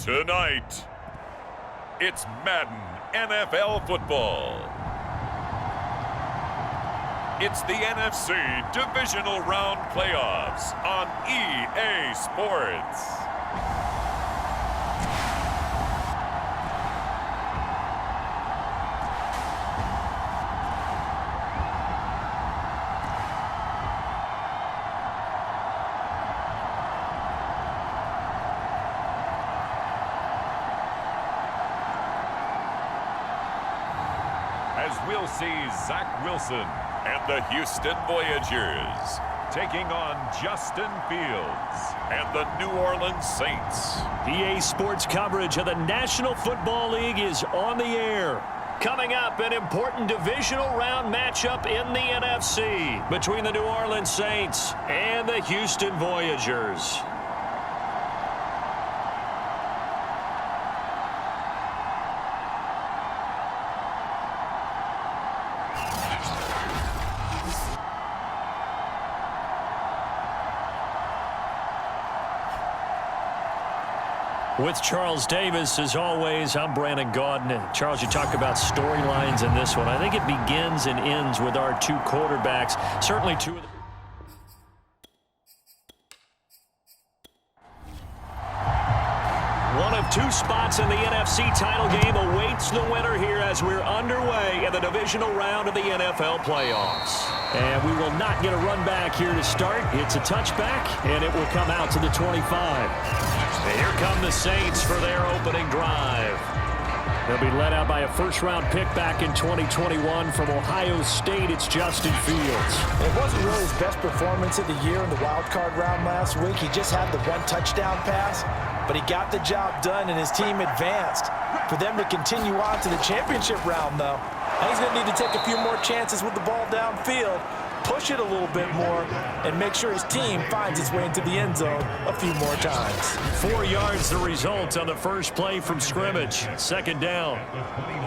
Tonight, it's Madden NFL football. It's the NFC Divisional Round Playoffs on EA Sports. As we'll see Zach Wilson and the Houston Voyagers taking on Justin Fields and the New Orleans Saints. EA Sports coverage of the National Football League is on the air. Coming up, an important divisional round matchup in the NFC between the New Orleans Saints and the Houston Voyagers. With Charles Davis, as always, I'm Brandon Gaudin. Charles, you talk about storylines in this one. I think it begins and ends with our two quarterbacks. Certainly two of the... One of two spots in the NFC title game awaits the winner here as we're underway in the divisional round of the NFL playoffs. And we will not get a run back here to start. It's a touchback, and it will come out to the 25. And here come the Saints for their opening drive. They'll be led out by a first-round pick back in 2021 from Ohio State. It's Justin Fields. It wasn't really his best performance of the year in the wild card round last week. He just had the one touchdown pass, but he got the job done and his team advanced. For them to continue on to the championship round, though, he's going to need to take a few more chances with the ball downfield, push it a little bit more, and make sure his team finds its way into the end zone a few more times. 4 yards the result on the first play from scrimmage. Second down.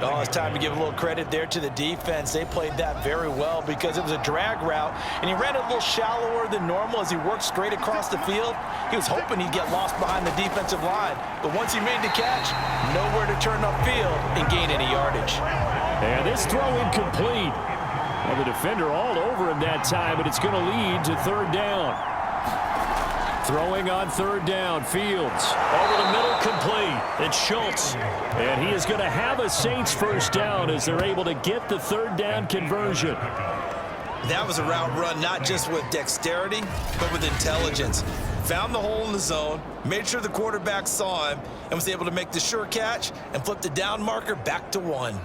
Oh, it's time to give a little credit there to the defense. They played that very well because it was a drag route, and he ran a little shallower than normal as he worked straight across the field. He was hoping he'd get lost behind the defensive line, but once he made the catch, nowhere to turn upfield and gain any yardage. And this throw incomplete. Well, the defender all over him that time, but it's going to lead to third down. Throwing on third down, Fields. Over the middle, complete. It's Schultz. And he is going to have a Saints first down as they're able to get the third down conversion. That was a route run not just with dexterity, but with intelligence. Found the hole in the zone, made sure the quarterback saw him, and was able to make the sure catch and flip the down marker back to 1.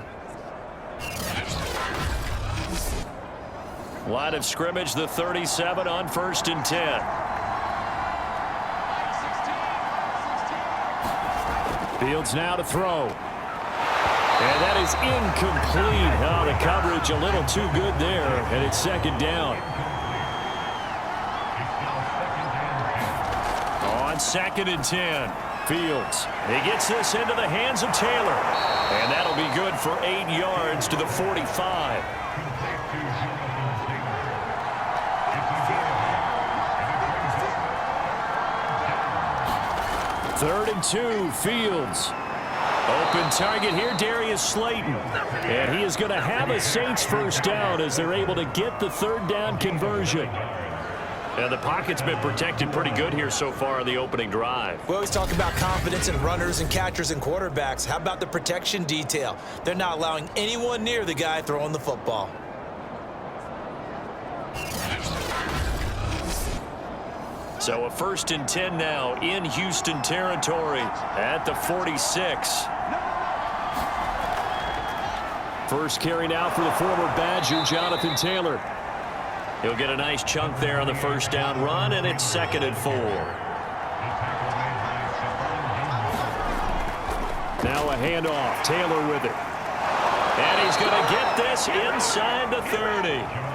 Line of scrimmage, the 37 on 1st and 10. Fields now to throw. And that is incomplete. Oh, the coverage a little too good there, and it's second down. On 2nd and 10, Fields. He gets this into the hands of Taylor. And that'll be good for 8 yards to the 45. Third and 2, Fields. Open target here, Darius Slayton. And he is going to have a Saints first down as they're able to get the third down conversion. And the pocket's been protected pretty good here so far in the opening drive. We always talk about confidence in runners and catchers and quarterbacks. How about the protection detail? They're not allowing anyone near the guy throwing the football. So a 1st and 10 now in Houston territory at the 46. First carry now for the former Badger, Jonathan Taylor. He'll get a nice chunk there on the first down run, and it's 2nd and 4. Now a handoff. Taylor with it. And he's going to get this inside the 30.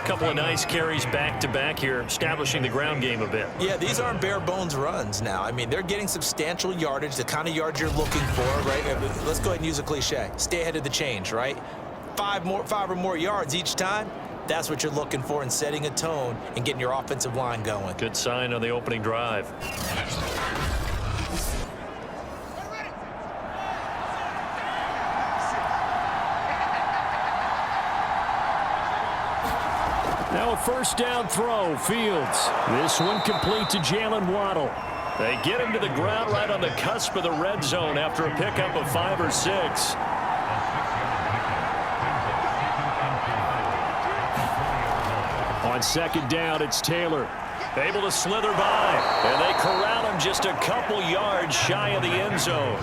Couple of nice carries back-to-back here, establishing the ground game a bit. Yeah, these aren't bare-bones runs now. I mean, they're getting substantial yardage, the kind of yards you're looking for, right? Let's go ahead and use a cliche. Stay ahead of the change, right? 5 or more yards each time. That's what you're looking for in setting a tone and getting your offensive line going. Good sign on the opening drive. Now a first down throw, Fields. This one complete to Jalen Waddle. They get him to the ground right on the cusp of the red zone after a pickup of 5 or 6. On second down, it's Taylor. Able to slither by, and they corral him just a couple yards shy of the end zone.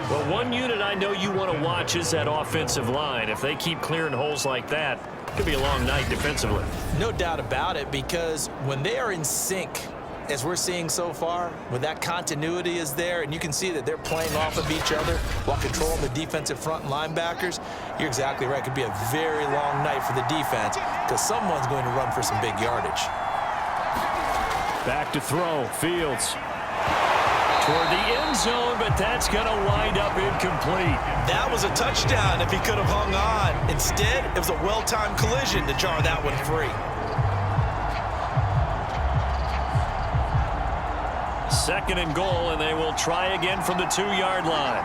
Well, one unit I know you want to watch is that offensive line. If they keep clearing holes like that, it could be a long night defensively. No doubt about it, because when they are in sync, as we're seeing so far, when that continuity is there, and you can see that they're playing off of each other while controlling the defensive front linebackers, you're exactly right. It could be a very long night for the defense because someone's going to run for some big yardage. Back to throw, Fields. Toward the end zone, but that's going to wind up incomplete. That was a touchdown if he could have hung on. Instead, it was a well-timed collision to jar that one free. Second and goal, and they will try again from the 2-yard line.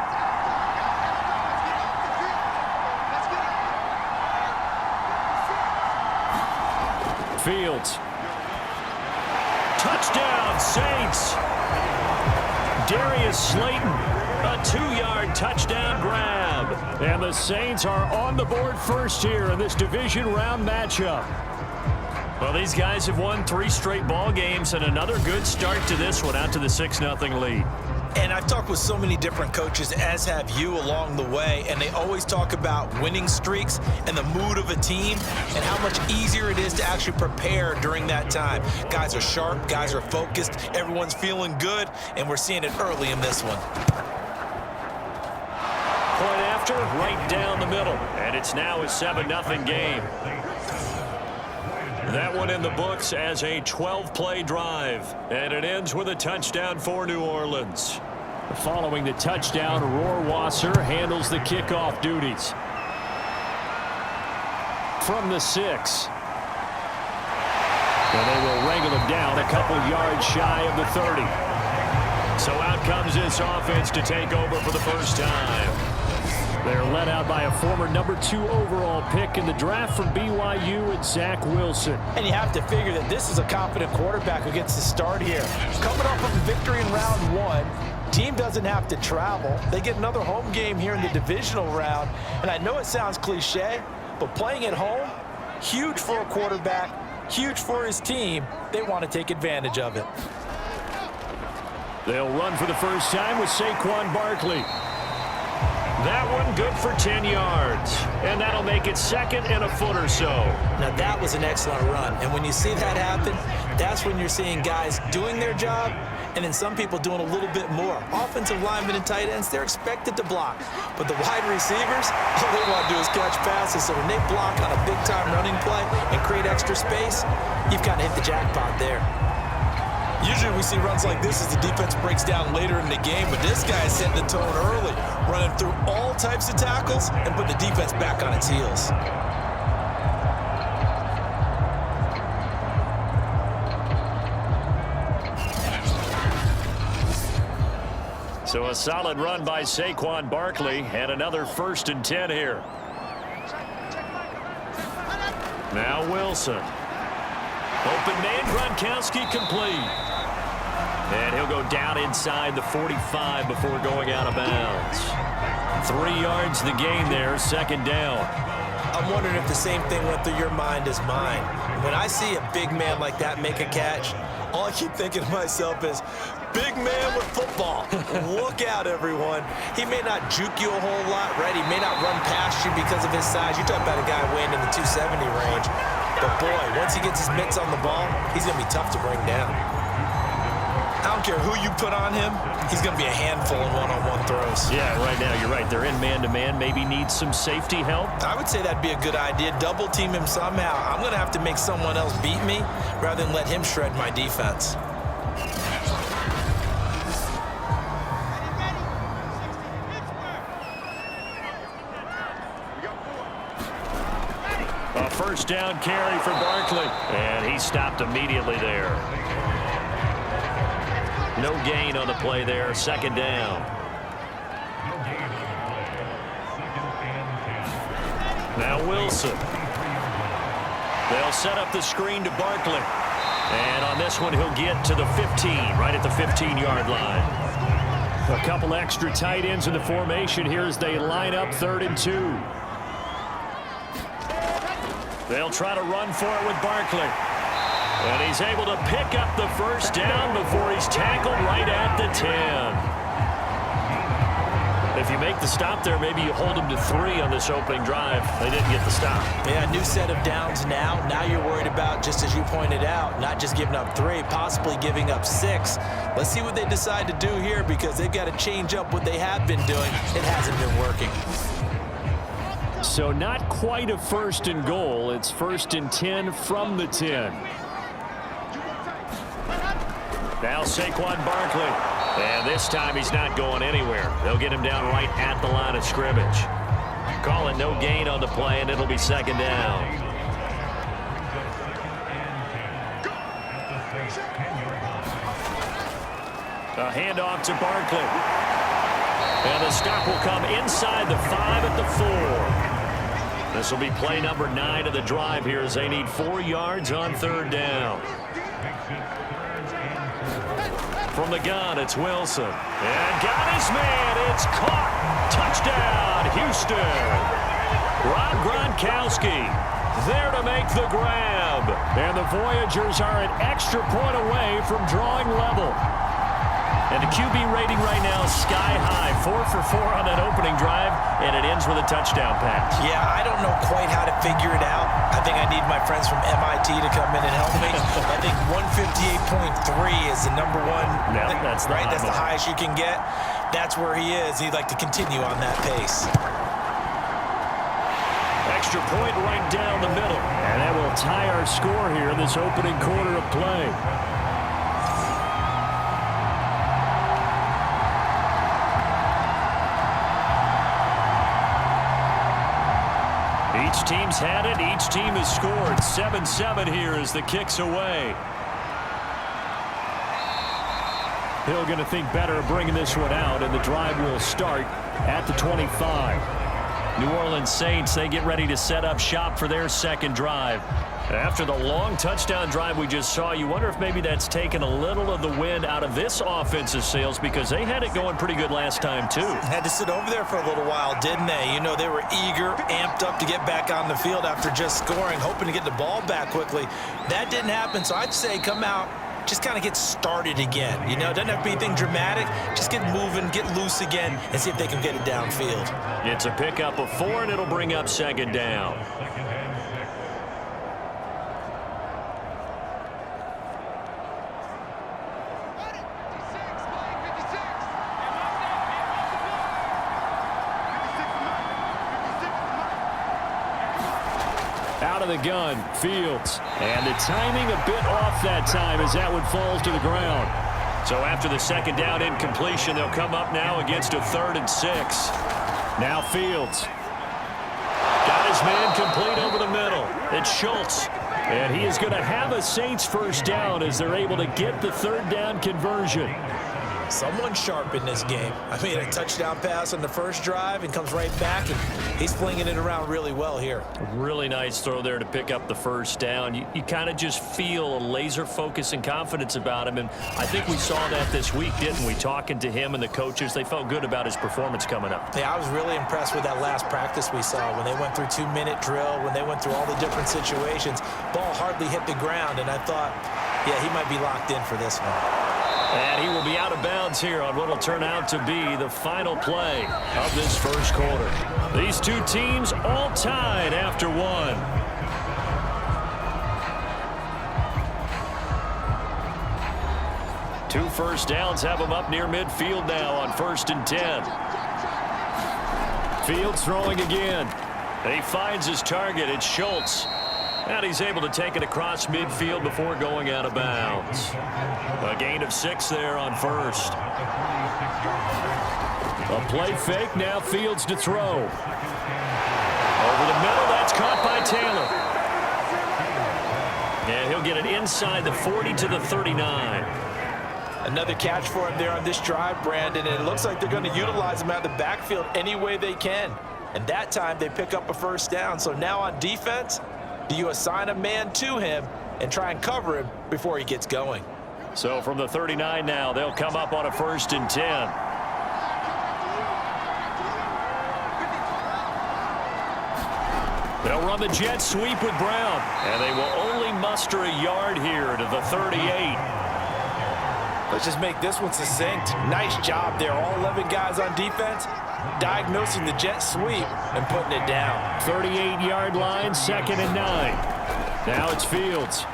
Fields. Touchdown, Saints. Darius Slayton, a 2-yard touchdown grab. And the Saints are on the board first here in this division round matchup. Well, these guys have won 3 straight ball games and another good start to this one out to the 6-0 lead. And I've talked with so many different coaches, as have you along the way, and they always talk about winning streaks and the mood of a team and how much easier it is to actually prepare during that time. Guys are sharp, guys are focused, everyone's feeling good, and we're seeing it early in this one. Point after, right down the middle, and it's now a 7-0 game. That one in the books as a 12-play drive, and it ends with a touchdown for New Orleans. Following the touchdown, Rohrwasser handles the kickoff duties. From the 6. And they will wrangle him down a couple yards shy of the 30. So out comes this offense to take over for the first time. They're led out by a former number 2 overall pick in the draft from BYU and Zach Wilson. And you have to figure that this is a confident quarterback who gets to start here. Coming off of a victory in round 1, team doesn't have to travel. They get another home game here in the divisional round. And I know it sounds cliche, but playing at home, huge for a quarterback, huge for his team. They want to take advantage of it. They'll run for the first time with Saquon Barkley. That one good for 10 yards. And that'll make it second and a foot or so. Now that was an excellent run. And when you see that happen, that's when you're seeing guys doing their job and then some people doing a little bit more. Offensive linemen and tight ends, they're expected to block. But the wide receivers, all they want to do is catch passes. So when they block on a big-time running play and create extra space, you've kind of hit the jackpot there. Usually we see runs like this as the defense breaks down later in the game, but this guy is setting the tone early, running through all types of tackles and put the defense back on its heels. So a solid run by Saquon Barkley and another 1st and 10 here. Now Wilson. Open man, Gronkowski complete. And he'll go down inside the 45 before going out of bounds. 3 yards the gain there, second down. I'm wondering if the same thing went through your mind as mine. When I see a big man like that make a catch, all I keep thinking to myself is, big man with football. Look out, everyone. He may not juke you a whole lot, right? He may not run past you because of his size. You're talking about a guy weighing in the 270 range. But, boy, once he gets his mitts on the ball, he's going to be tough to bring down. I don't care who you put on him, he's going to be a handful in one-on-one throws. Yeah, right now you're right. They're in man-to-man. Maybe needs some safety help. I would say that'd be a good idea. Double team him somehow. I'm going to have to make someone else beat me rather than let him shred my defense. first down carry for Barkley. And he stopped immediately there. No gain on the play there. Second down. Now Wilson. They'll set up the screen to Barkley. And on this one, he'll get to the 15, right at the 15-yard line. A couple extra tight ends in the formation here as they line up 3rd and 2. They'll try to run for it with Barkley. And he's able to pick up the first down before he's tackled right at the 10. If you make the stop there, maybe you hold them to 3 on this opening drive. They didn't get the stop. Yeah, new set of downs now. Now you're worried about, just as you pointed out, not just giving up 3, possibly giving up 6. Let's see what they decide to do here because they've got to change up what they have been doing. It hasn't been working. So not quite a 1st and goal. It's 1st and 10 from the 10. Now Saquon Barkley. And this time he's not going anywhere. They'll get him down right at the line of scrimmage. Call it no gain on the play, and it'll be 2nd down. A handoff to Barkley. And the stop will come inside the 5 at the 4. This will be play number 9 of the drive here as they need 4 yards on 3rd down. From the gun, it's Wilson. And got his man. It's caught. Touchdown, Houston. Rob Gronkowski there to make the grab. And the Voyagers are an extra point away from drawing level. And the QB rating right now is sky high. 4 for 4 on that opening drive, and it ends with a touchdown pass. Yeah, I don't know quite how to figure it out. I think I need my friends from MIT to come in and help me. I think 158.3 is the number one. No, that's right. That's the highest you can get. That's where he is. He'd like to continue on that pace. Extra point right down the middle. And that will tie our score here in this opening quarter of play. Each team's had it. Each team has scored. 7-7 here as the kick's away. Hill going to think better of bringing this one out, and the drive will start at the 25. New Orleans Saints, they get ready to set up shop for their 2nd drive. After the long touchdown drive we just saw, you wonder if maybe that's taken a little of the wind out of this offensive sails because they had it going pretty good last time, too. Had to sit over there for a little while, didn't they? You know, they were eager, amped up to get back on the field after just scoring, hoping to get the ball back quickly. That didn't happen, so I'd say come out, just kind of get started again. You know, it doesn't have to be anything dramatic. Just get moving, get loose again, and see if they can get it downfield. It's a pickup of 4, and it'll bring up 2nd down. Out of the gun, Fields. And the timing a bit off that time as that one falls to the ground. So after the 2nd down incompletion, they'll come up now against a 3rd and 6. Now Fields. Got his man complete over the middle. It's Schultz. And he is going to have a Saints first down as they're able to get the 3rd down conversion. Someone sharp in this game. I mean, a touchdown pass on the first drive and comes right back, and he's flinging it around really well here. Really nice throw there to pick up the first down. You kind of just feel a laser focus and confidence about him, and I think we saw that this week, didn't we? Talking to him and the coaches, they felt good about his performance coming up. Yeah, I was really impressed with that last practice we saw when they went through 2-minute drill, when they went through all the different situations. Ball hardly hit the ground, and I thought, yeah, he might be locked in for this one. And he will be out of bounds here on what will turn out to be the final play of this first quarter. These two teams all tied after 1. Two first downs have them up near midfield now on 1st and 10. Fields throwing again. He finds his target. It's Schultz. And he's able to take it across midfield before going out of bounds. A gain of 6 there on 1st. A play fake, now Fields to throw. Over the middle, that's caught by Taylor. get it inside the 40 to the 39. Another catch for him there on this drive, Brandon, and it looks like they're going to utilize him out of the backfield any way they can. And that time they pick up a first down. So now on defense, do you assign a man to him and try and cover him before he gets going? So from the 39 now, they'll come up on a 1st and 10. They'll run the jet sweep with Brown, and they will only muster a yard here to the 38. Let's just make this one succinct. Nice job there. All 11 guys on defense diagnosing the jet sweep and putting it down. 38-yard line, 2nd and 9. Now it's Fields.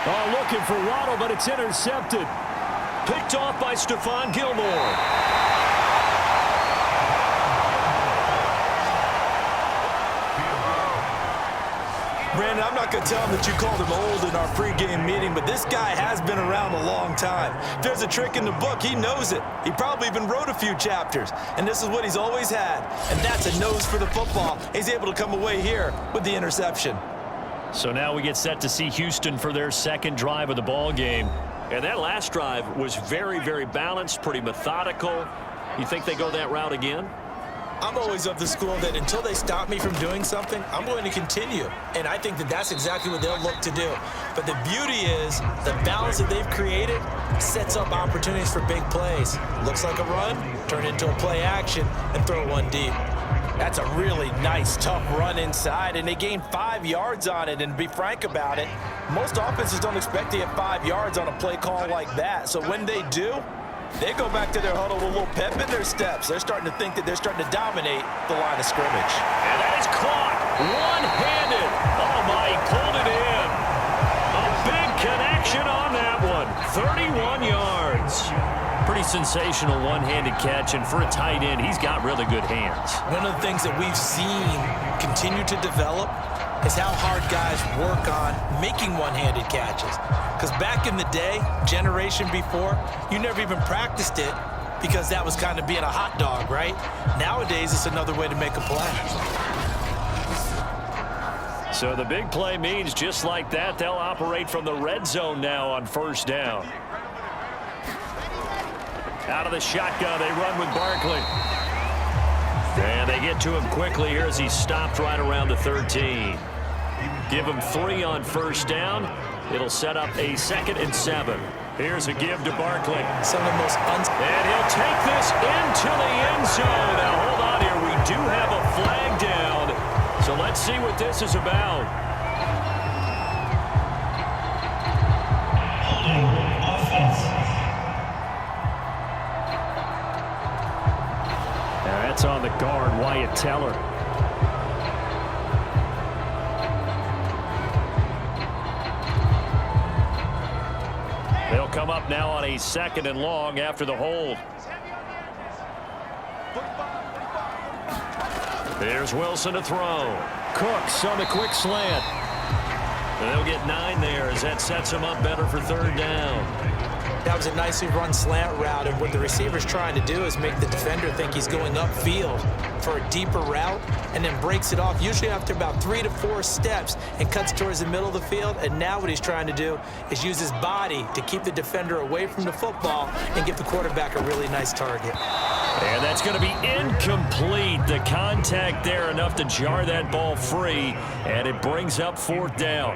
Oh, looking for Waddle, but it's intercepted. Picked off by Stephon Gilmore. Brandon, I'm not going to tell him that you called him old in our pregame meeting, but this guy has been around a long time. If there's a trick in the book, he knows it. He probably even wrote a few chapters, and this is what he's always had, and that's a nose for the football. He's able to come away here with the interception. So now we get set to see Houston for their second drive of the ball game. And that last drive was very, very balanced, pretty methodical. You think they go that route again? I'm always of the school that until they stop me from doing something, I'm going to continue. And I think that that's exactly what they'll look to do. But the beauty is the balance that they've created sets up opportunities for big plays. Looks like a run, turn into a play action, and throw one deep. That's a really nice, tough run inside, and they gained 5 yards on it. And to be frank about it, most offenses don't expect to get 5 yards on a play call like that. So when they do, they go back to their huddle with a little pep in their steps. They're starting to think that they're starting to dominate the line of scrimmage. And that is caught one-handed. Oh, my, he pulled it in. A big connection on that one. 31 yards. Pretty sensational one-handed catch, and for a tight end, he's got really good hands. One of the things that we've seen continue to develop is how hard guys work on making one-handed catches. Because back in the day, generation before, you never even practiced it because that was kind of being a hot dog, right? Nowadays, it's another way to make a play. So the big play means just like that, they'll operate from the red zone now on 1st down. Out of the shotgun, they run with Barkley. And they get to him quickly here as he stopped right around the 13. Give him 3 on 1st down. It'll set up a 2nd and 7. Here's a give to Barkley. Some of the most and he'll take this into the end zone. Now, hold on here. We do have a flag down. So let's see what this is about. Now, that's on the guard, Wyatt Teller. They'll come up now on a 2nd and long after the hold. There's Wilson to throw. Cooks on the quick slant. And they'll get 9 there as that sets them up better for 3rd down. That was a nicely run slant route, and what the receiver's trying to do is make the defender think he's going upfield for a deeper route and then breaks it off, usually after about 3 to 4 steps, and cuts towards the middle of the field. And now what he's trying to do is use his body to keep the defender away from the football and give the quarterback a really nice target. And that's going to be incomplete. The contact there enough to jar that ball free, and it brings up 4th down.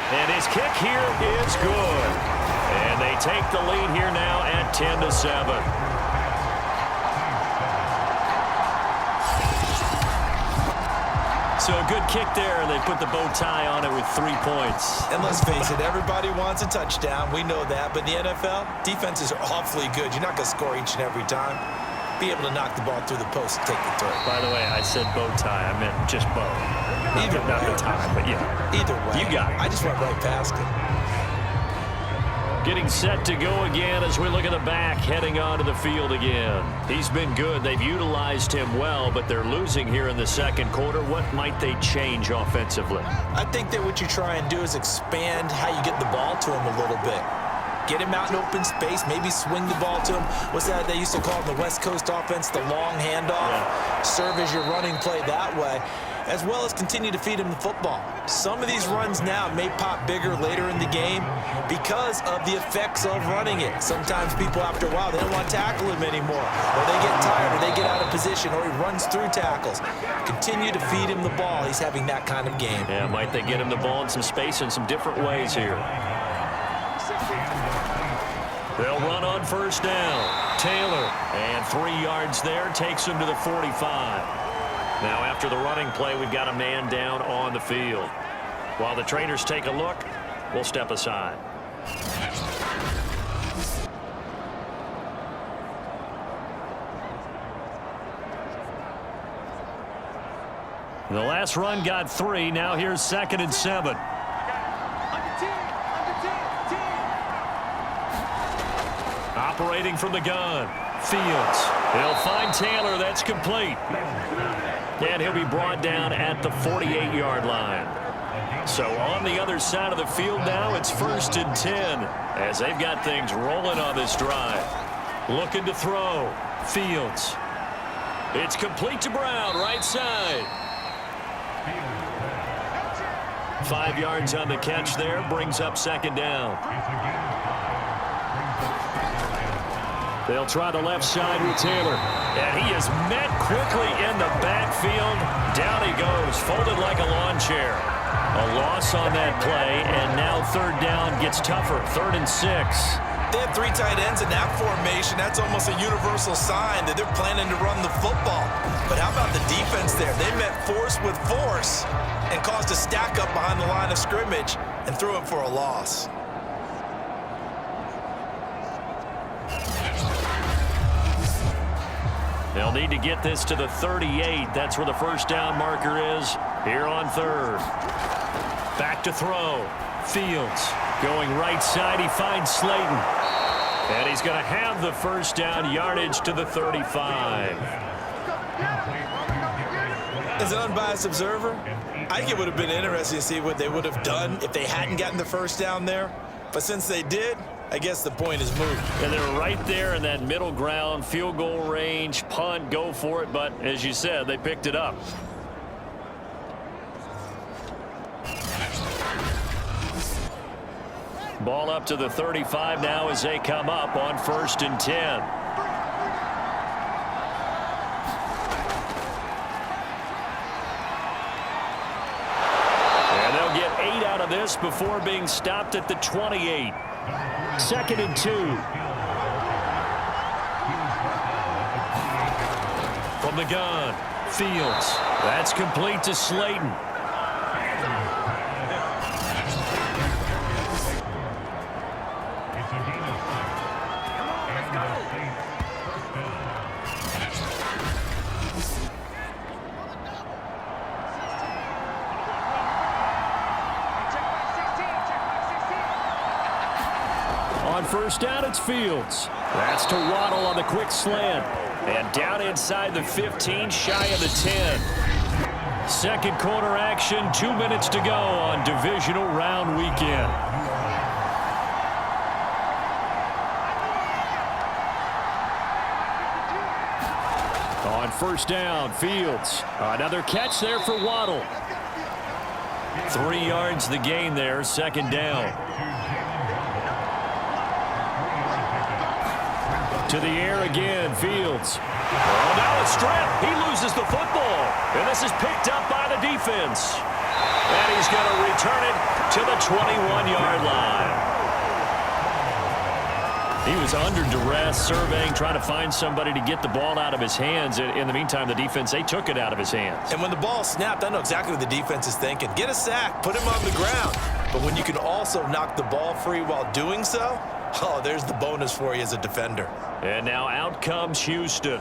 And his kick here is good. And they take the lead here now at 10-7. So a good kick there, and they put the bow tie on it with 3 points. And let's face it, everybody wants a touchdown. We know that. But in the NFL, defenses are awfully good. You're not going to score each and every time. Be able to knock the ball through the post and take the throw. By the way, I said bow tie. I meant just bow. Not the tie, but yeah. Either way. You got it. I just went right past it. Getting set to go again as we look at the back, heading onto the field again. He's been good. They've utilized him well, but they're losing here in the 2nd quarter. What might they change offensively? I think that what you try and do is expand how you get the ball to him a little bit. Get him out in open space, maybe swing the ball to him. What's that they used to call in the West Coast offense, the long handoff? Yeah. Serve as your running play that way, as well as continue to feed him the football. Some of these runs now may pop bigger later in the game because of the effects of running it. Sometimes people, after a while, they don't want to tackle him anymore, or they get tired, or they get out of position, or he runs through tackles. Continue to feed him the ball. He's having that kind of game. Yeah, might they get him the ball in some space in some different ways here. They'll run on first down. Taylor, and 3 yards there, takes him to the 45. Now, after the running play, we've got a man down on the field. While the trainers take a look, we'll step aside. The last run got 3. Now here's 2nd and 7. Operating from the gun. Fields. He'll find Taylor. That's complete. And he'll be brought down at the 48-yard line. So on the other side of the field now, it's 1st and 10 as they've got things rolling on this drive. Looking to throw. Fields. It's complete to Brown, right side. 5 yards on the catch there, brings up 2nd down. They'll try the left side with Taylor. And he is met quickly in the backfield. Down he goes, folded like a lawn chair. A loss on that play, and now 3rd down gets tougher. 3rd and 6. They have 3 tight ends in that formation. That's almost a universal sign that they're planning to run the football. But how about the defense there? They met force with force and caused a stack up behind the line of scrimmage and threw it for a loss. They'll need to get this to the 38. That's where the first down marker is here on 3rd. Back to throw. Fields going right side. He finds Slayton. And he's going to have the first down, yardage to the 35. As an unbiased observer, I think it would have been interesting to see what they would have done if they hadn't gotten the first down there. But since they did, I guess the point is moved. And they're right there in that middle ground, field goal range, punt, go for it. But as you said, they picked it up. Ball up to the 35 now as they come up on 1st and 10. And they'll get 8 out of this before being stopped at the 28. 2nd and 2. From the gun, Fields. That's complete to Slayton. On first down, it's Fields. That's to Waddle on the quick slant. And down inside the 15, shy of the 10. Second quarter action, 2 minutes to go on divisional round weekend. On first down, Fields. Another catch there for Waddle. 3 yards the gain there, 2nd down. To the air again, Fields. Oh, now a strip. He loses the football. And this is picked up by the defense. And he's going to return it to the 21-yard line. He was under duress, surveying, trying to find somebody to get the ball out of his hands. In the meantime, the defense, they took it out of his hands. And when the ball snapped, I know exactly what the defense is thinking. Get a sack, put him on the ground. But when you can also knock the ball free while doing so, oh, there's the bonus for you as a defender. And now out comes Houston.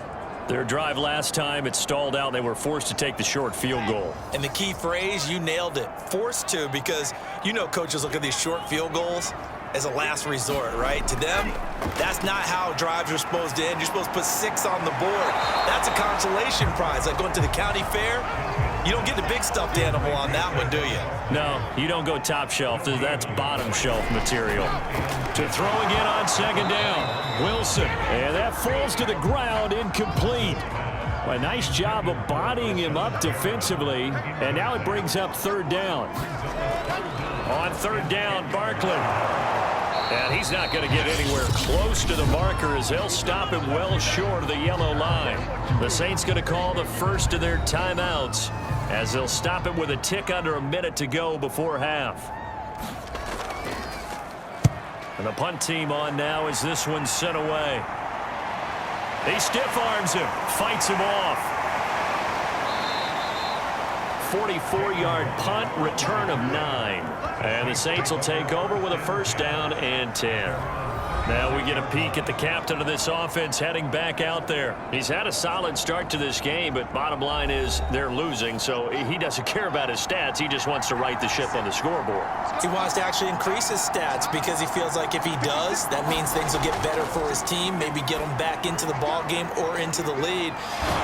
Their drive last time, it stalled out. They were forced to take the short field goal. And the key phrase, you nailed it. Forced to, because you know coaches look at these short field goals as a last resort, right? To them, that's not how drives are supposed to end. You're supposed to put 6 on the board. That's a consolation prize. Like going to the county fair, You don't get the big stuffed animal on that one, do you? No, you don't go top shelf. That's bottom shelf material. To throw again on second down. Wilson. And that falls to the ground, incomplete. A nice job of bodying him up defensively. And now it brings up third down. On third down, Barkley. And he's not going to get anywhere close to the marker as they'll stop him well short of the yellow line. The Saints going to call the first of their timeouts as they'll stop him with a tick under a minute to go before half. And the punt team on now as this one's sent away. He stiff arms him, fights him off. 44-yard punt, return of 9. And the Saints will take over with a first down and 10. Now we get a peek at the captain of this offense heading back out there. He's had a solid start to this game, but bottom line is they're losing, so he doesn't care about his stats. He just wants to right the ship on the scoreboard. He wants to actually increase his stats because he feels like if he does, that means things will get better for his team, maybe get him back into the ball game or into the lead.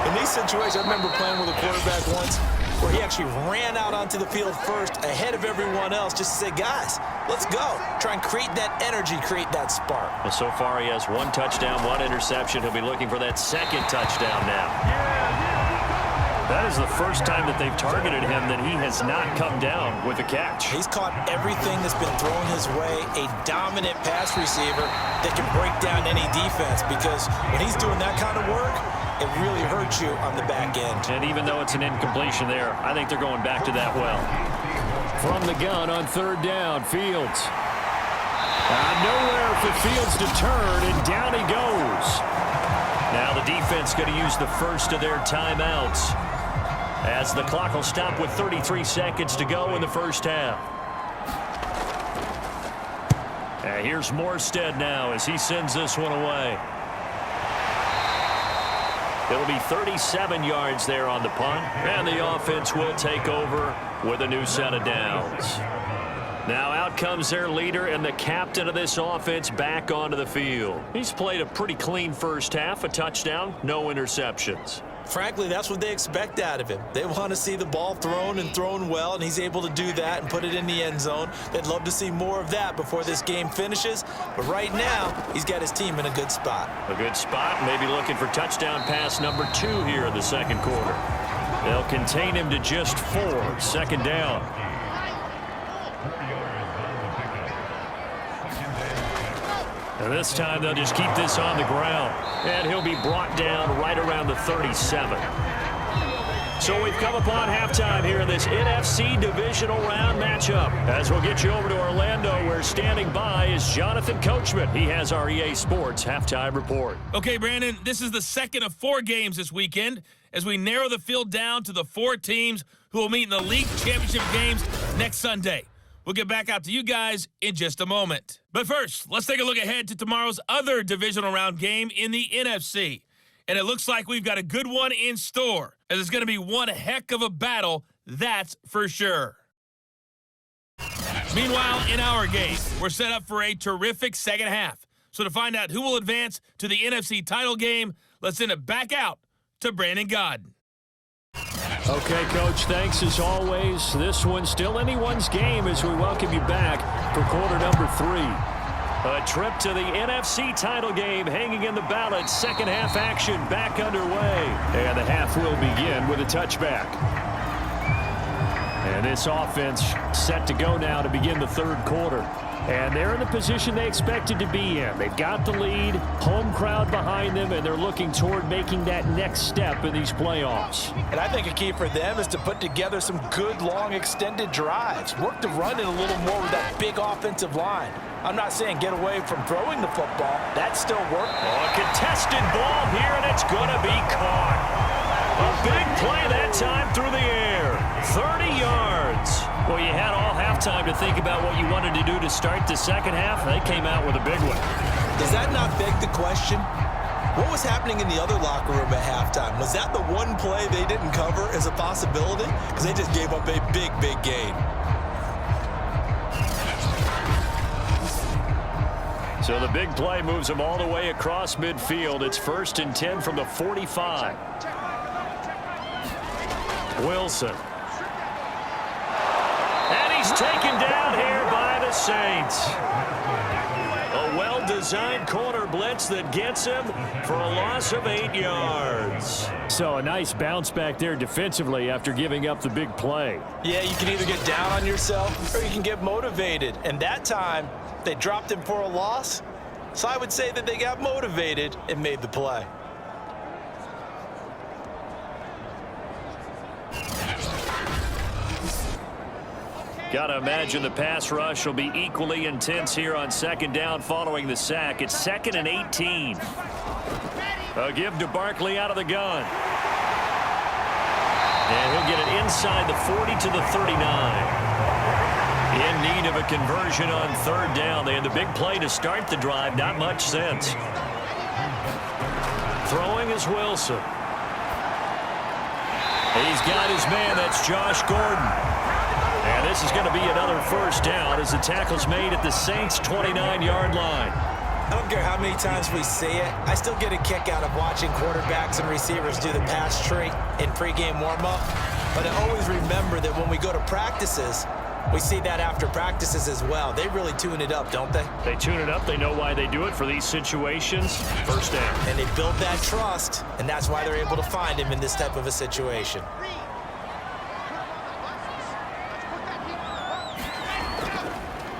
In these situations, I remember playing with a quarterback once where he actually ran out onto the field first ahead of everyone else just to say, guys, let's go. Try and create that energy, create that spark. Well, so far he has 1 touchdown, 1 interception. He'll be looking for that second touchdown now. That is the first time that they've targeted him that he has not come down with a catch. He's caught everything that's been thrown his way, a dominant pass receiver that can break down any defense, because when he's doing that kind of work, it really hurts you on the back end. And even though it's an incompletion there, I think they're going back to that well. From the gun on third down, Fields. Nowhere for Fields to turn, and down he goes. Now the defense going to use the first of their timeouts as the clock will stop with 33 seconds to go in the first half. Here's Morstead now as he sends this one away. It'll be 37 yards there on the punt, and the offense will take over with a new set of downs. Now out comes their leader and the captain of this offense back onto the field. He's played a pretty clean first half, a touchdown, no interceptions. Frankly, that's what they expect out of him. They want to see the ball thrown and thrown well, and he's able to do that and put it in the end zone. They'd love to see more of that before this game finishes, but right now, he's got his team in a good spot. A good spot, maybe looking for touchdown pass number 2 here in the second quarter. They'll contain him to just 4, second down. And this time they'll just keep this on the ground. And he'll be brought down right around the 37. So we've come upon halftime here in this NFC divisional round matchup. As we'll get you over to Orlando, where standing by is Jonathan Coachman. He has our EA Sports halftime report. Okay, Brandon, this is the second of 4 games this weekend as we narrow the field down to the 4 teams who will meet in the league championship games next Sunday. We'll get back out to you guys in just a moment. But first, let's take a look ahead to tomorrow's other divisional round game in the NFC. And it looks like we've got a good one in store, as it's going to be one heck of a battle, that's for sure. Meanwhile, in our game, we're set up for a terrific second half. So to find out who will advance to the NFC title game, let's send it back out to Brandon Godden. Okay, Coach, thanks as always. This one's still anyone's game as we welcome you back for quarter number 3. A trip to the NFC title game hanging in the balance. Second half action back underway. And the half will begin with a touchback. And this offense set to go now to begin the third quarter. And they're in the position they expected to be in. They've got the lead, home crowd behind them, and they're looking toward making that next step in these playoffs. And I think a key for them is to put together some good, long, extended drives. Work the run in a little more with that big offensive line. I'm not saying get away from throwing the football. That still works. Oh, a contested ball here, and it's going to be caught. A big play that time through the air. 30 yards. Well, you had all halftime to think about what you wanted to do to start the second half. They came out with a big one. Does that not beg the question? What was happening in the other locker room at halftime? Was that the one play they didn't cover as a possibility? Because they just gave up a big, big gain. So the big play moves them all the way across midfield. It's 1st and 10 from the 45. Wilson Saints. A well-designed corner blitz that gets him for a loss of 8 yards. So a nice bounce back there defensively after giving up the big play. Yeah, you can either get down on yourself or you can get motivated. And that time, they dropped him for a loss. So I would say that they got motivated and made the play. Got to imagine the pass rush will be equally intense here on second down following the sack. It's 2nd and 18. A give to Barkley out of the gun. And he'll get it inside the 40 to the 39. In need of a conversion on third down. They had the big play to start the drive. Not much sense. Throwing is Wilson. He's got his man. That's Josh Gordon. And this is going to be another first down as the tackle's made at the Saints' 29-yard line. I don't care how many times we see it. I still get a kick out of watching quarterbacks and receivers do the pass tree in pregame warm-up. But I always remember that when we go to practices, we see that after practices as well. They really tune it up, don't they? They tune it up. They know why they do it for these situations. First down. And they build that trust, and that's why they're able to find him in this type of a situation.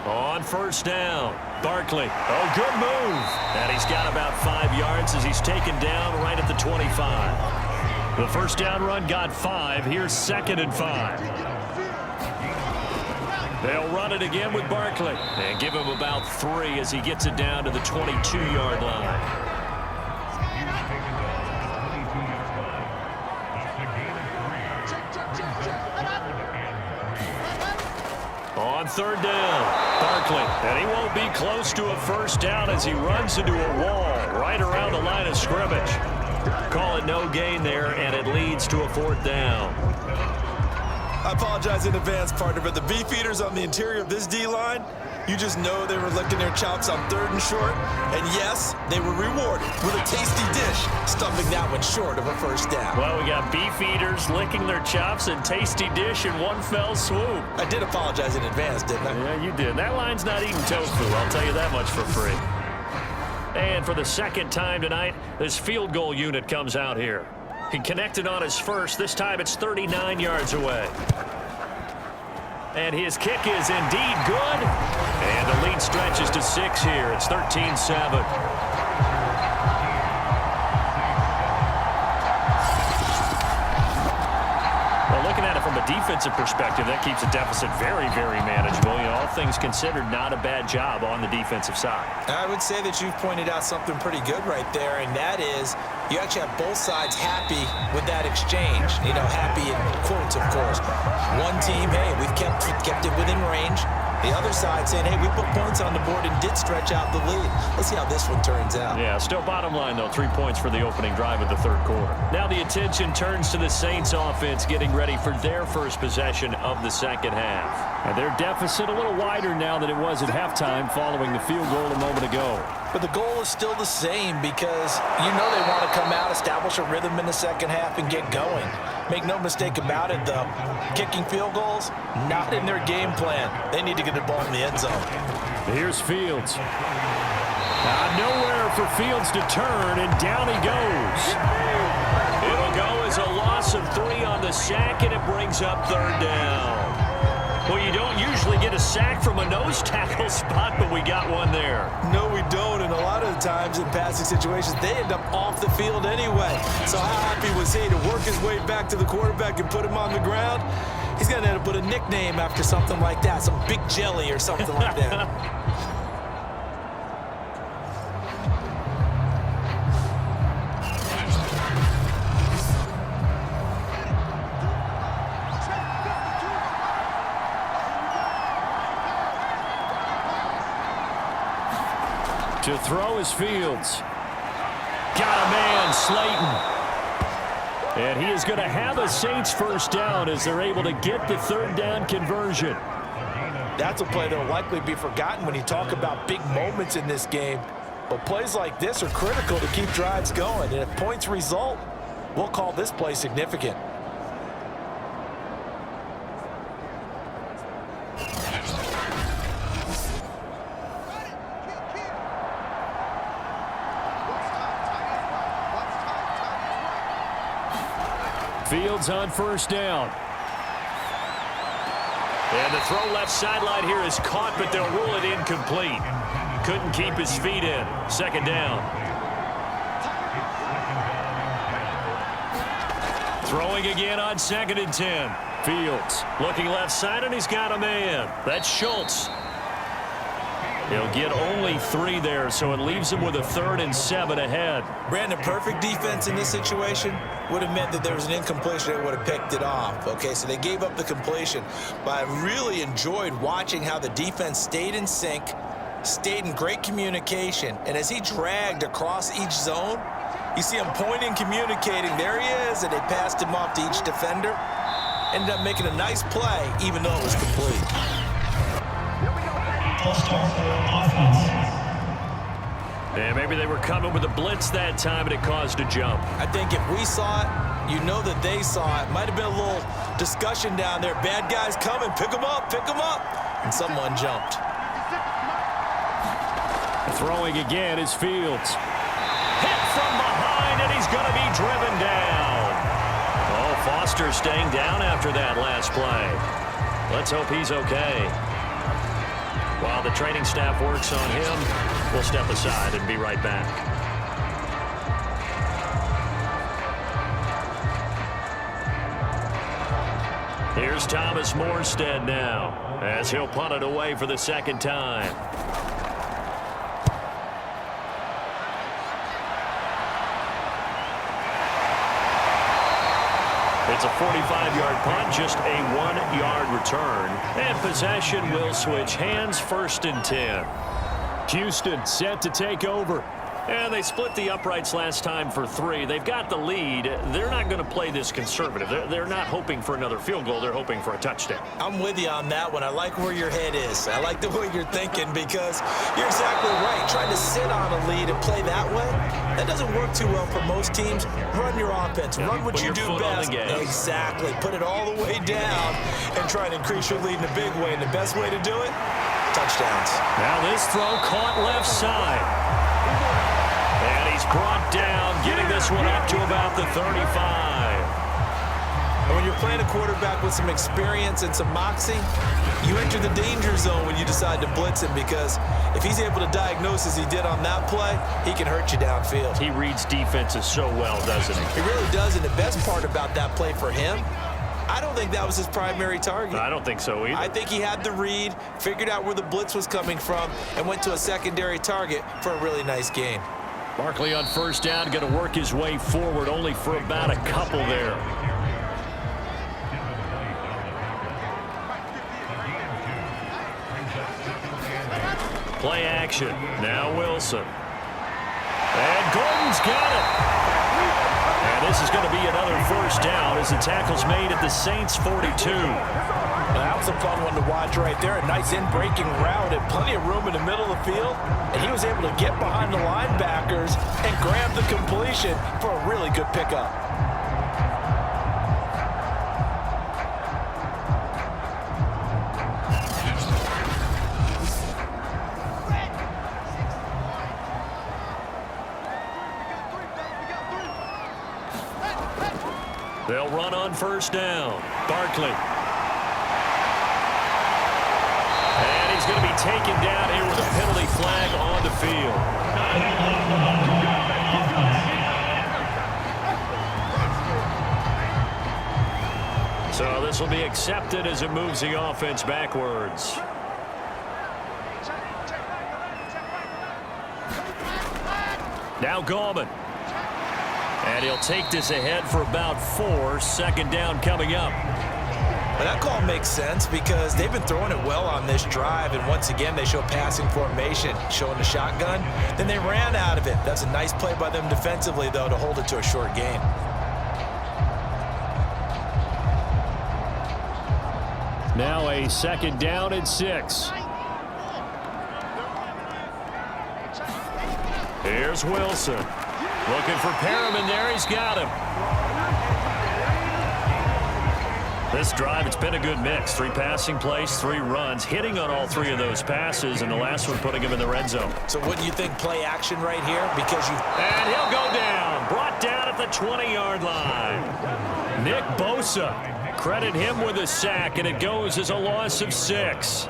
On first down, Barkley. Oh, good move. And he's got about 5 yards as he's taken down right at the 25. The first down run got 5. Here's 2nd and 5. They'll run it again with Barkley and give him about 3 as he gets it down to the 22-yard line. On third down, Barkley, and he won't be close to a first down as he runs into a wall right around the line of scrimmage. Call it no gain there, and it leads to a 4th down. I apologize in advance, partner, but the beefeaters on the interior of this D-line, you just know they were licking their chops on 3rd and short. And yes, they were rewarded with a tasty dish, stuffing that one short of a first down. Well, we got beefeaters licking their chops and tasty dish in one fell swoop. I did apologize in advance, didn't I? Yeah, you did. That line's not eating tofu, I'll tell you that much for free. And for the second time tonight, this field goal unit comes out here. He connected on his first. This time it's 39 yards away. And his kick is indeed good. And the lead stretches to 6 here. It's 13-7. Looking at it from a defensive perspective, that keeps the deficit very, very manageable. You know, all things considered, not a bad job on the defensive side. I would say that you've pointed out something pretty good right there, and that is you actually have both sides happy with that exchange. You know, happy in quotes, of course. One team, hey, we've kept it within range. The other side saying, hey, we put points on the board and did stretch out the lead. Let's see how this one turns out. Yeah, still bottom line, though, 3 points for the opening drive of the third quarter. Now the attention turns to the Saints offense getting ready for their first possession of the second half. And their deficit a little wider now than it was at halftime following the field goal a moment ago. But the goal is still the same because you know they want to come out, establish a rhythm in the second half, and get going. Make no mistake about it, though. Kicking field goals, not in their game plan. They need to get the ball in the end zone. Here's Fields. Nowhere for Fields to turn, and down he goes. It'll go as a loss of 3 on the sack, and it brings up third down. Well, you don't usually get a sack from a nose tackle spot, but we got one there. No, we don't, and a lot of the times in passing situations, they end up off the field anyway. So how happy was he to work his way back to the quarterback and put him on the ground? He's going to end up with a nickname after something like that, some Big Jelly or something like that. To throw is Fields. Got a man, Slayton. And he is going to have a Saints first down as they're able to get the third down conversion. That's a play that will likely be forgotten when you talk about big moments in this game. But plays like this are critical to keep drives going. And if points result, we'll call this play significant. Fields on first down. And the throw left sideline here is caught, but they'll rule it incomplete. Couldn't keep his feet in. Second down. Throwing again on 2nd and 10. Fields looking left side, and he's got a man. That's Schultz. He'll get only 3 there, so it leaves him with a 3rd and 7 ahead. Brandon, perfect defense in this situation would have meant that there was an incompletion. They would have picked it off. Okay, so they gave up the completion. But I really enjoyed watching how the defense stayed in sync, stayed in great communication. And as he dragged across each zone, you see him pointing, communicating. There he is, and they passed him off to each defender. Ended up making a nice play, even though it was complete. And maybe they were coming with a blitz that time, and it caused a jump. I think if we saw it, you know that they saw it. Might have been a little discussion down there. Bad guys coming. Pick them up. Pick them up. And someone jumped. Throwing again is Fields. Hit from behind, and he's going to be driven down. Oh, Foster staying down after that last play. Let's hope he's okay. While the training staff works on him, we'll step aside and be right back. Here's Thomas Morstead now, as he'll punt it away for the 2nd time. It's a 45-yard punt, just a 1-yard return. And possession will switch hands, 1st and 10. Houston set to take over. And they split the uprights last time for 3. They've got the lead. They're not going to play this conservative. They're not hoping for another field goal. They're hoping for a touchdown. I'm with you on that one. I like where your head is. I like the way you're thinking because you're exactly right. Trying to sit on a lead and play that way, that doesn't work too well for most teams. Run your offense. Run what you do best. Exactly. Put it all the way down and try and increase your lead in a big way. And the best way to do it, touchdowns. Now this throw caught left side. And he's brought down, getting this one up to about the 35. And when you're playing a quarterback with some experience and some moxie, you enter the danger zone when you decide to blitz him because if he's able to diagnose as he did on that play, he can hurt you downfield. He reads defenses so well, doesn't he? He really does, and the best part about that play for him, I don't think that was his primary target. I don't think so either. I think he had the read, figured out where the blitz was coming from, and went to a secondary target for a really nice gain. Barkley on first down, going to work his way forward, only for about a couple there. Play action. Now Wilson. And Gordon's got it. And this is going to be another first down as the tackle's made at the Saints' 42. That was a fun one to watch right there. A nice in-breaking route and plenty of room in the middle of the field. And he was able to get behind the linebackers and grab the completion for a really good pickup. They'll run on first down. Barkley. And he's going to be taken down here with a penalty flag on the field. So this will be accepted as it moves the offense backwards. Now Gallman. And he'll take this ahead for about 4. Second down coming up. Well, that call makes sense because they've been throwing it well on this drive, and once again they show passing formation, showing the shotgun. Then they ran out of it. That's a nice play by them defensively, though, to hold it to a short gain. Now a second down and 6. Here's Wilson. Looking for Perriman there. He's got him. This drive, it's been a good mix. 3 passing plays, 3 runs, hitting on all 3 of those passes, and the last one putting him in the red zone. So wouldn't you think play action right here? Because you... And he'll go down. Brought down at the 20-yard line. Nick Bosa, credit him with a sack, and it goes as a loss of 6.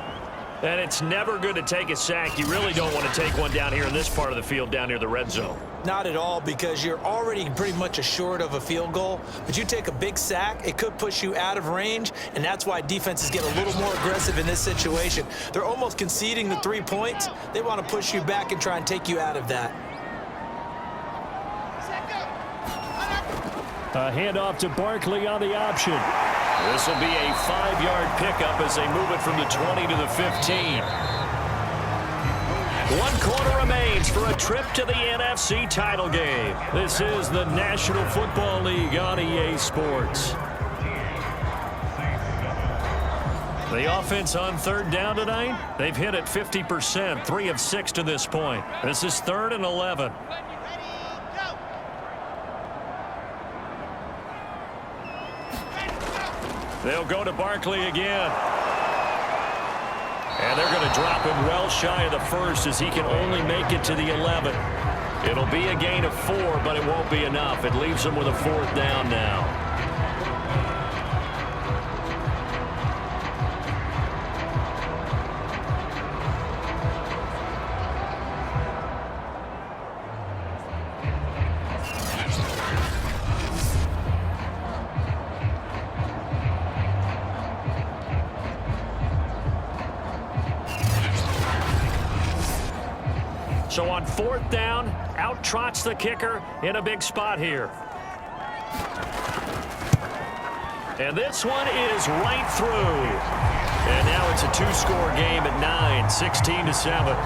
And it's never good to take a sack. You really don't want to take one down here in this part of the field, down near the red zone. Not at all, because you're already pretty much assured of a field goal. But you take a big sack, it could push you out of range, and that's why defenses get a little more aggressive in this situation. They're almost conceding the 3 points. They want to push you back and try and take you out of that. A handoff to Barkley on the option. This will be a 5-yard pickup as they move it from the 20 to the 15. 1 quarter remains for a trip to the NFC title game. This is the National Football League on EA Sports. The offense on 3rd down tonight, they've hit it 50%, 3 of 6 to this point. This is 3rd and 11. They'll go to Barkley again. And they're going to drop him well shy of the 1st as he can only make it to the 11. It'll be a gain of 4, but it won't be enough. It leaves them with a 4th down now. So on 4th down, out trots the kicker in a big spot here. And this one is right through. And now it's a 2-score game at 9, 16-7.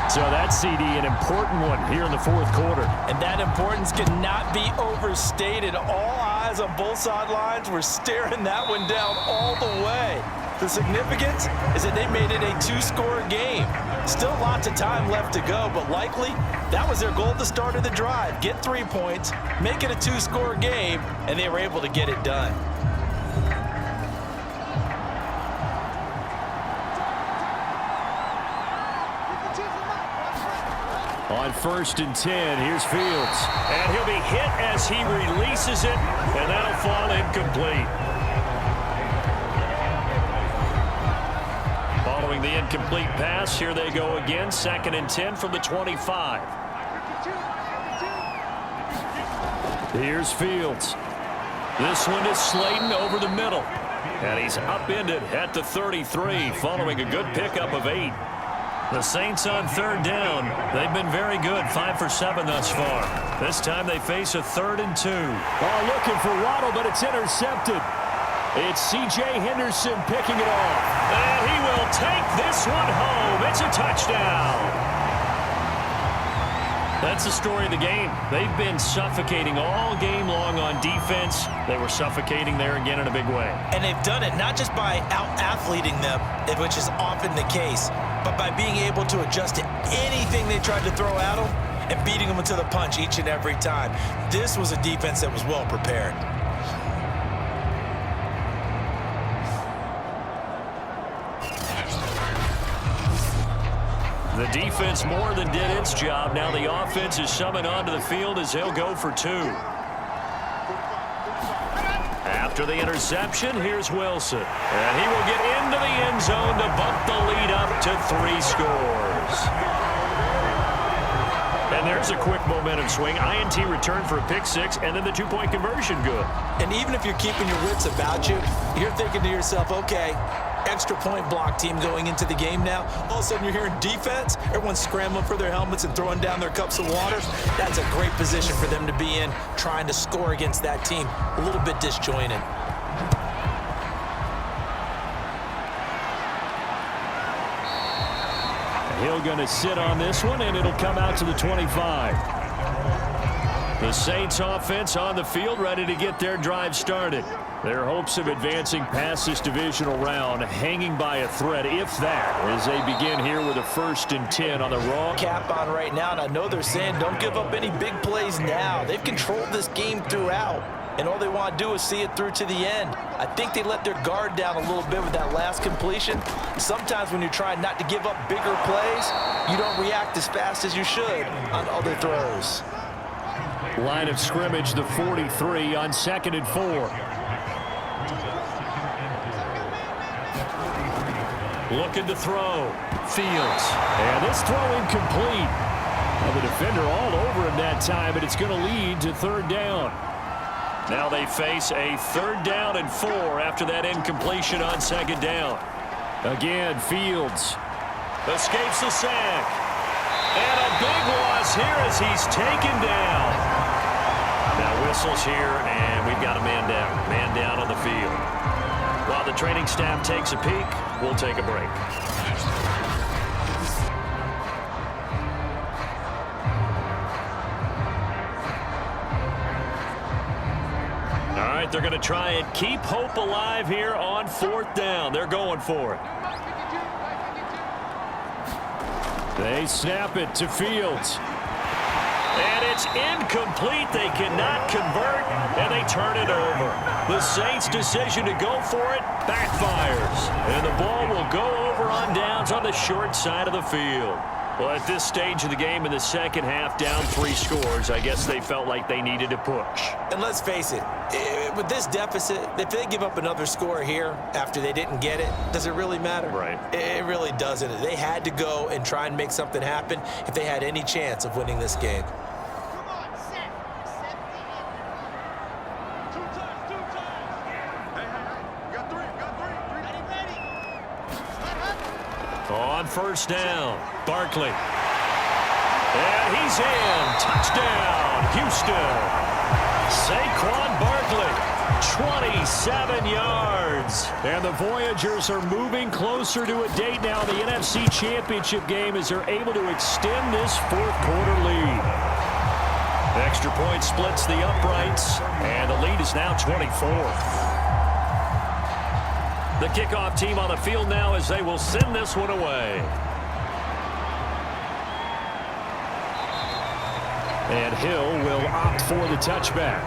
So that CD, an important one here in the 4th quarter. And that importance cannot be overstated. All eyes on both sidelines were staring that one down all the way. The significance is that they made it a 2-score game. Still lots of time left to go, but likely that was their goal at the start of the drive. Get 3 points, make it a 2-score game, and they were able to get it done. On 1st and 10, here's Fields. And he'll be hit as he releases it, and that'll fall incomplete. Following the incomplete pass, here they go again. 2nd and 10 from the 25. Here's Fields. This one is Slayton over the middle. And he's upended at the 33, following a good pickup of 8. The Saints on 3rd down. They've been very good, 5 for 7 thus far. This time they face a 3rd and 2. Oh, looking for Waddle, but it's intercepted. It's C.J. Henderson picking it off. And he will take this one home. It's a touchdown. That's the story of the game. They've been suffocating all game long on defense. They were suffocating there again in a big way. And they've done it not just by out-athleting them, which is often the case, but by being able to adjust to anything they tried to throw at them and beating them into the punch each and every time. This was a defense that was well prepared. The defense more than did its job. Now the offense is summoned onto the field as they'll go for 2. After the interception, here's Wilson. And he will get into the end zone to bump the lead up to 3 scores. And there's a quick momentum swing. INT return for a pick 6, and then the 2-point conversion good. And even if you're keeping your wits about you, you're thinking to yourself, okay, extra point block team going into the game now. All of a sudden you're hearing defense. Everyone's scrambling for their helmets and throwing down their cups of water. That's a great position for them to be in, trying to score against that team. A little bit disjointed. Hill going to sit on this one, and it'll come out to the 25. The Saints offense on the field, ready to get their drive started. Their hopes of advancing past this divisional round hanging by a thread, if that, as they begin here with a 1st and 10 on the raw. Cap on right now, and I know they're saying don't give up any big plays now. They've controlled this game throughout. and all they want to do is see it through to the end. I think they let their guard down a little bit with that last completion. Sometimes when you're trying not to give up bigger plays, you don't react as fast as you should on other throws. Line of scrimmage, the 43 on 2nd and 4. Looking to throw. Fields. And this throw incomplete. Well, the defender all over him that time, but it's going to lead to 3rd down. Now they face a 3rd down and 4 after that incompletion on 2nd down. Again, Fields escapes the sack. And a big loss here as he's taken down. Now whistles here, and we've got a man down. Man down on the field. While the training staff takes a peek, we'll take a break. All right, they're going to try and keep hope alive here on 4th down. They're going for it. They snap it to Fields. And it's incomplete. They cannot convert, and they turn it over. The Saints' decision to go for it backfires. And the ball will go over on downs on the short side of the field. Well, at this stage of the game in the second half, down 3 scores, I guess they felt like they needed to push. And let's face it, with this deficit, if they give up another score here after they didn't get it, does it really matter? Right. It really doesn't. They had to go and try and make something happen if they had any chance of winning this game. On 1st down, Barkley. And he's in. Touchdown, Houston. Saquon Barkley, 27 yards. And the Voyagers are moving closer to a date now in the NFC Championship game as they're able to extend this 4th quarter lead. Extra point splits the uprights, and the lead is now 24. The kickoff team on the field now as they will send this one away. And Hill will opt for the touchback.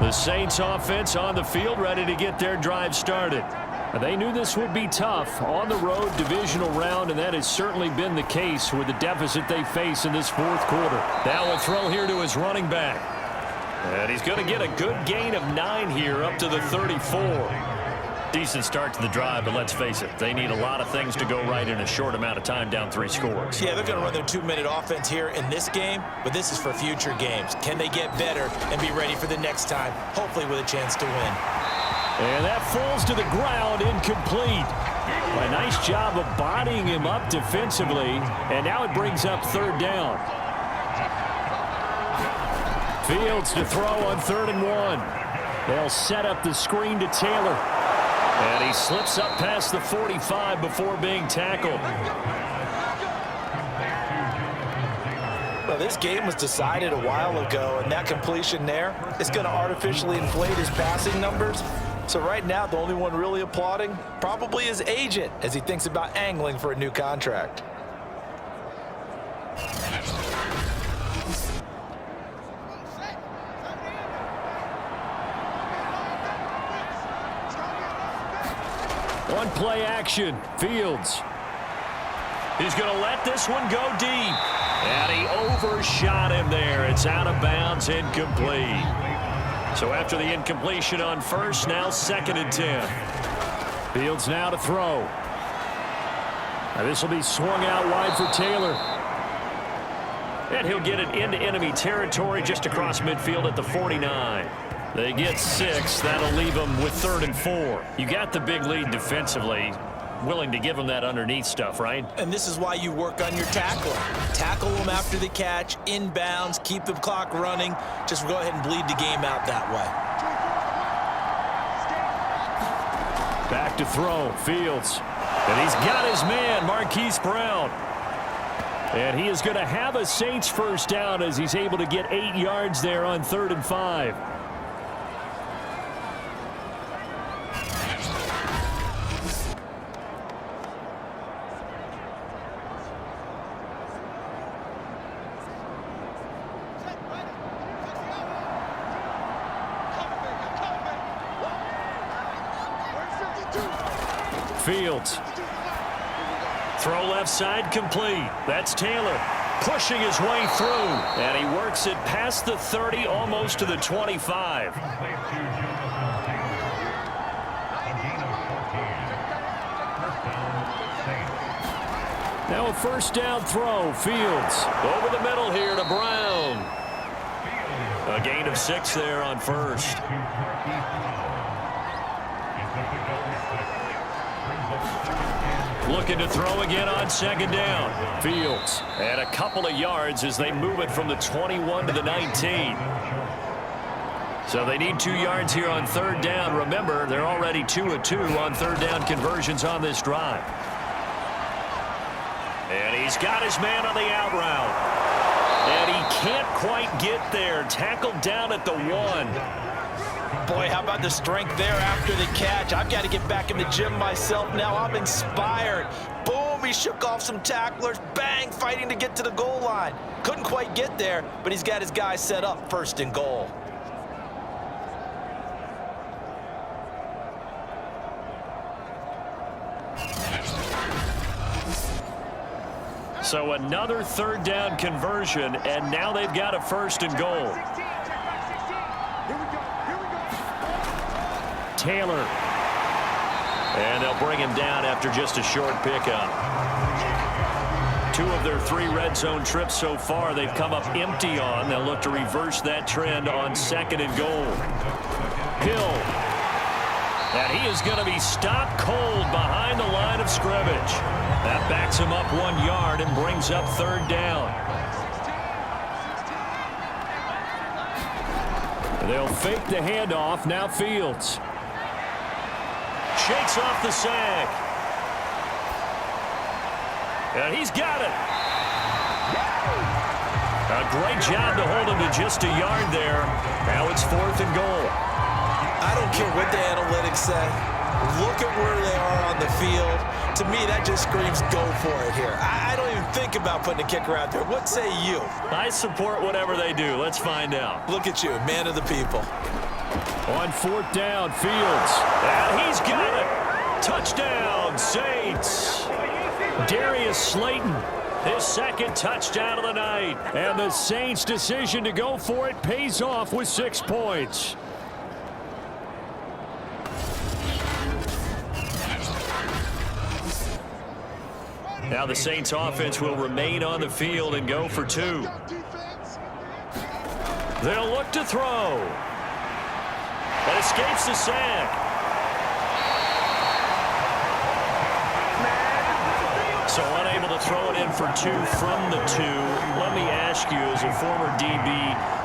The Saints offense on the field ready to get their drive started. They knew this would be tough on the road divisional round, and that has certainly been the case with the deficit they face in this 4th quarter. Now will throw here to his running back. And he's going to get a good gain of 9 here up to the 34. Decent start to the drive, but let's face it, they need a lot of things to go right in a short amount of time down 3 scores. Yeah, they're going to run their 2-minute offense here in this game, but this is for future games. Can they get better and be ready for the next time, hopefully with a chance to win? And that falls to the ground, incomplete. A nice job of bodying him up defensively, and now it brings up 3rd down. Fields to throw on 3rd and 1. They'll set up the screen to Taylor. And he slips up past the 45 before being tackled. Well, this game was decided a while ago, and that completion there is going to artificially inflate his passing numbers. So right now, the only one really applauding probably his agent as he thinks about angling for a new contract. One play action, Fields. He's going to let this one go deep. And he overshot him there. It's out of bounds, incomplete. So after the incompletion on 1st, now 2nd and 10. Fields now to throw. Now this will be swung out wide for Taylor. And he'll get it into enemy territory just across midfield at the 49. They get 6. That'll leave them with 3rd and 4. You got the big lead defensively. Willing to give them that underneath stuff, right? And this is why you work on your tackling. Tackle them after the catch, inbounds, keep the clock running. Just go ahead and bleed the game out that way. Back to throw, Fields. And he's got his man, Marquise Brown. And he is going to have a Saints 1st down as he's able to get 8 yards there on 3rd and 5. Fields. Throw left side complete. That's Taylor pushing his way through. And he works it past the 30, almost to the 25. Now a first down throw. Fields over the middle here to Brown. A gain of 6 there on first. Looking to throw again on second down. Fields. And a couple of yards as they move it from the 21 to the 19. So they need 2 yards here on third down. Remember, they're already 2 of 2 on third down conversions on this drive. And he's got his man on the out route. And he can't quite get there. Tackled down at the 1. Boy, how about the strength there after the catch? I've got to get back in the gym myself now. I'm inspired. Boom, he shook off some tacklers. Bang, fighting to get to the goal line. Couldn't quite get there, but he's got his guy set up first and goal. So another third down conversion, and now they've got a first and goal. Taylor. And they'll bring him down after just a short pickup. 2 of their 3 red zone trips so far they've come up empty on. They'll look to reverse that trend on second and goal. Hill. And he is going to be stopped cold behind the line of scrimmage. That backs him up 1 yard and brings up third down. They'll fake the handoff. Now Fields. Shakes off the sack. And he's got it. A great job to hold him to just a yard there. Now it's fourth and goal. I don't care what the analytics say. Look at where they are on the field. To me, that just screams go for it here. I don't even think about putting a kicker out there. What say you? I support whatever they do. Let's find out. Look at you, man of the people. On fourth down, Fields. And he's got it. Touchdown, Saints. Darius Slayton, his second touchdown of the night. And the Saints' decision to go for it pays off with 6 points. Now the Saints offense will remain on the field and go for 2. They'll look to throw. That escapes the sack. So unable to throw it in for 2 from the 2. Let me ask you, as a former DB,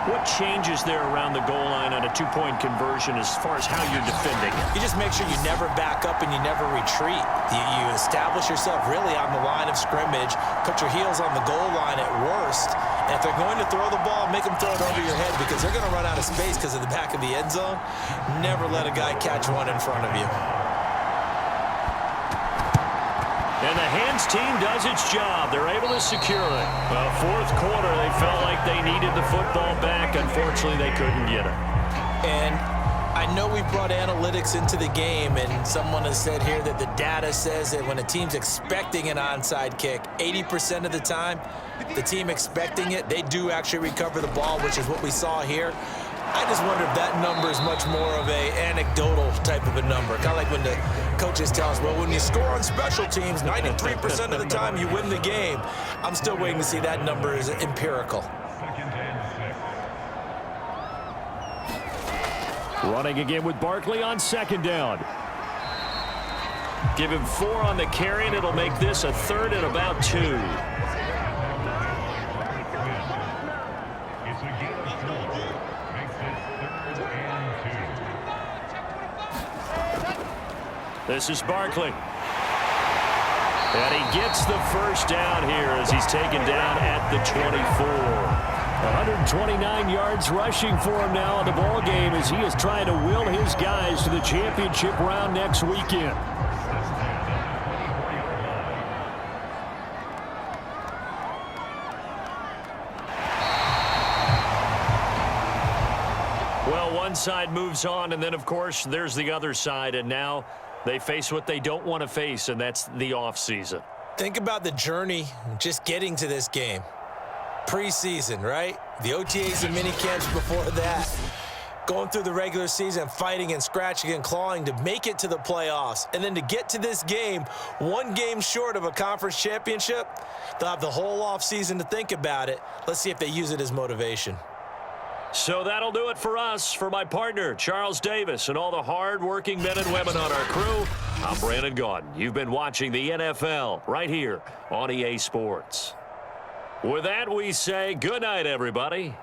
what changes there around the goal line on a 2-point conversion as far as how you're defending? You just make sure you never back up and you never retreat. You establish yourself really on the line of scrimmage, put your heels on the goal line at worst, and if they're going to throw the ball, make them throw it over your head because they're going to run out of space because of the back of the end zone. Never let a guy catch one in front of you. And the hands team does its job. They're able to secure it. Well, fourth quarter, they felt like they needed the football back. Unfortunately, they couldn't get it. And I know we brought analytics into the game, and someone has said here that the data says that when a team's expecting an onside kick, 80% of the time, the team expecting it, they do actually recover the ball, which is what we saw here. I just wonder if that number is much more of a anecdotal type of a number. Kind of like when the coaches tell us, well, when you score on special teams, 93% of the time you win the game. I'm still waiting to see that number is empirical. Running again with Barkley on second down. Give him 4 on the carry, and it'll make this a third and about 2. This is Barkley. And he gets the first down here as he's taken down at the 24. 129 yards rushing for him now in the ball game as he is trying to will his guys to the championship round next weekend. Well, one side moves on, and then, of course, there's the other side, and now They face what they don't want to face, and that's the offseason. Think about the journey just getting to this game. Preseason, right? The OTAs and mini camps before that. Going through the regular season, fighting and scratching and clawing to make it to the playoffs. And then to get to this game, one game short of a conference championship, they'll have the whole offseason to think about it. Let's see if they use it as motivation. So that'll do it for us. For my partner, Charles Davis, and all the hard-working men and women on our crew, I'm Brandon Gaudin. You've been watching the NFL right here on EA Sports. With that, we say good night, everybody.